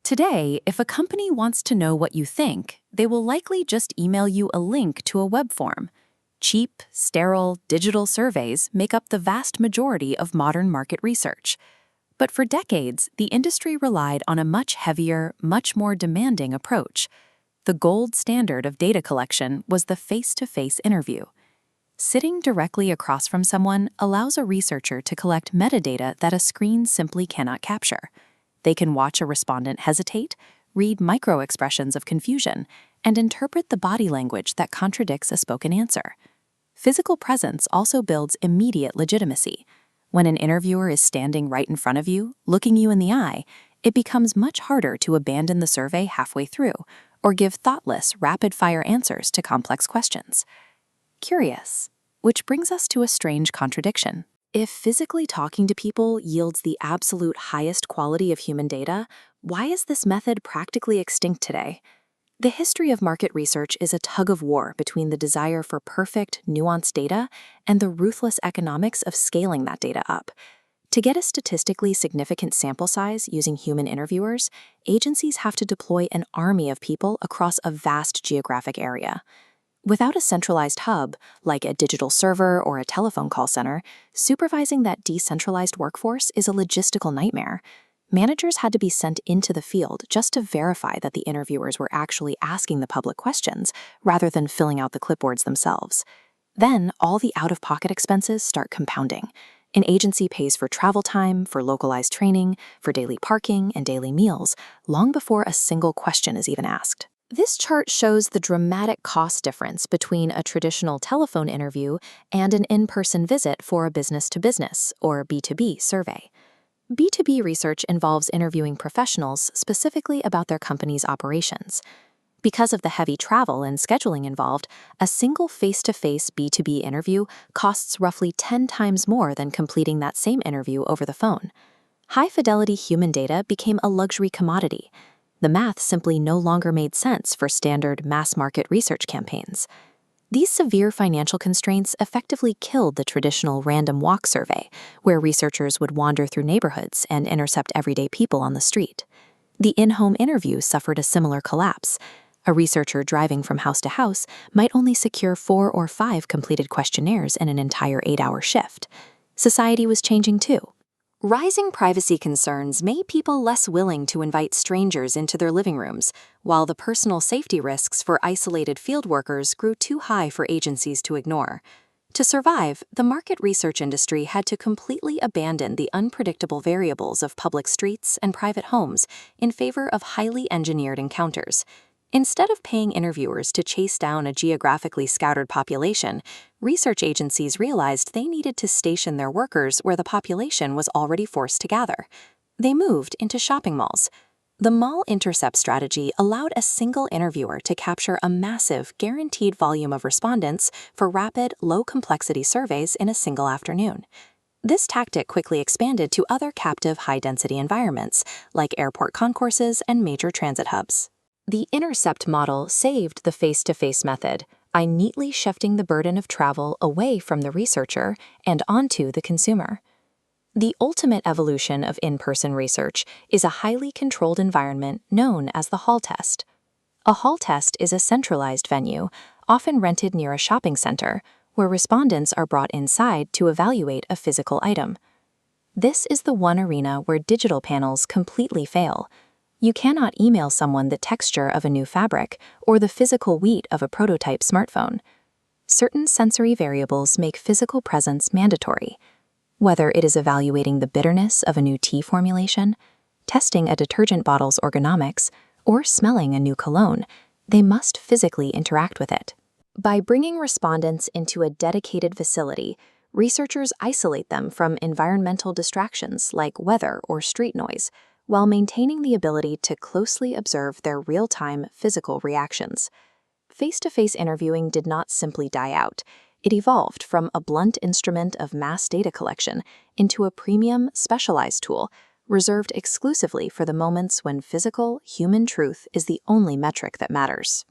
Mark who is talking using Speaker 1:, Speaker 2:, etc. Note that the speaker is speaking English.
Speaker 1: Today, if a company wants to know what you think, they will likely just email you a link to a web form. Cheap, sterile, digital surveys make up the vast majority of modern market research. But for decades, the industry relied on a much heavier, much more demanding approach. The gold standard of data collection was the face-to-face interview. Sitting directly across from someone allows a researcher to collect metadata that a screen simply cannot capture. They can watch a respondent hesitate, read micro-expressions of confusion, and interpret the body language that contradicts a spoken answer. Physical presence also builds immediate legitimacy. When an interviewer is standing right in front of you, looking you in the eye, it becomes much harder to abandon the survey halfway through or give thoughtless, rapid-fire answers to complex questions. Curious, which brings us to a strange contradiction. If physically talking to people yields the absolute highest quality of human data, why is this method practically extinct today? The history of market research is a tug-of-war between the desire for perfect, nuanced data and the ruthless economics of scaling that data up. To get a statistically significant sample size using human interviewers, agencies have to deploy an army of people across a vast geographic area. Without a centralized hub, like a digital server or a telephone call center, supervising that decentralized workforce is a logistical nightmare. Managers had to be sent into the field just to verify that the interviewers were actually asking the public questions, rather than filling out the clipboards themselves. Then, all the out-of-pocket expenses start compounding. An agency pays for travel time, for localized training, for daily parking, and daily meals, long before a single question is even asked. This chart shows the dramatic cost difference between a traditional telephone interview and an in-person visit for a business-to-business, or B2B, survey. B2B research involves interviewing professionals specifically about their company's operations. Because of the heavy travel and scheduling involved, a single face-to-face B2B interview costs roughly 10 times more than completing that same interview over the phone. High-fidelity human data became a luxury commodity. The math simply no longer made sense for standard mass-market research campaigns. These severe financial constraints effectively killed the traditional random walk survey, where researchers would wander through neighborhoods and intercept everyday people on the street. The in-home interview suffered a similar collapse. A researcher driving from house to house might only secure 4 or 5 completed questionnaires in an entire 8-hour shift. Society was changing too. Rising privacy concerns made people less willing to invite strangers into their living rooms, while the personal safety risks for isolated field workers grew too high for agencies to ignore. To survive, the market research industry had to completely abandon the unpredictable variables of public streets and private homes in favor of highly engineered encounters. Instead of paying interviewers to chase down a geographically scattered population, research agencies realized they needed to station their workers where the population was already forced to gather. They moved into shopping malls. The mall intercept strategy allowed a single interviewer to capture a massive, guaranteed volume of respondents for rapid, low-complexity surveys in a single afternoon. This tactic quickly expanded to other captive high-density environments, like airport concourses and major transit hubs. The intercept model saved the face-to-face method by neatly shifting the burden of travel away from the researcher and onto the consumer. The ultimate evolution of in-person research is a highly controlled environment known as the hall test. A hall test is a centralized venue, often rented near a shopping center, where respondents are brought inside to evaluate a physical item. This is the one arena where digital panels completely fail. You cannot email someone the texture of a new fabric or the physical weight of a prototype smartphone. Certain sensory variables make physical presence mandatory. Whether it is evaluating the bitterness of a new tea formulation, testing a detergent bottle's ergonomics, or smelling a new cologne, they must physically interact with it. By bringing respondents into a dedicated facility, researchers isolate them from environmental distractions like weather or street noise, while maintaining the ability to closely observe their real-time physical reactions. Face-to-face interviewing did not simply die out. It evolved from a blunt instrument of mass data collection into a premium, specialized tool reserved exclusively for the moments when physical, human truth is the only metric that matters.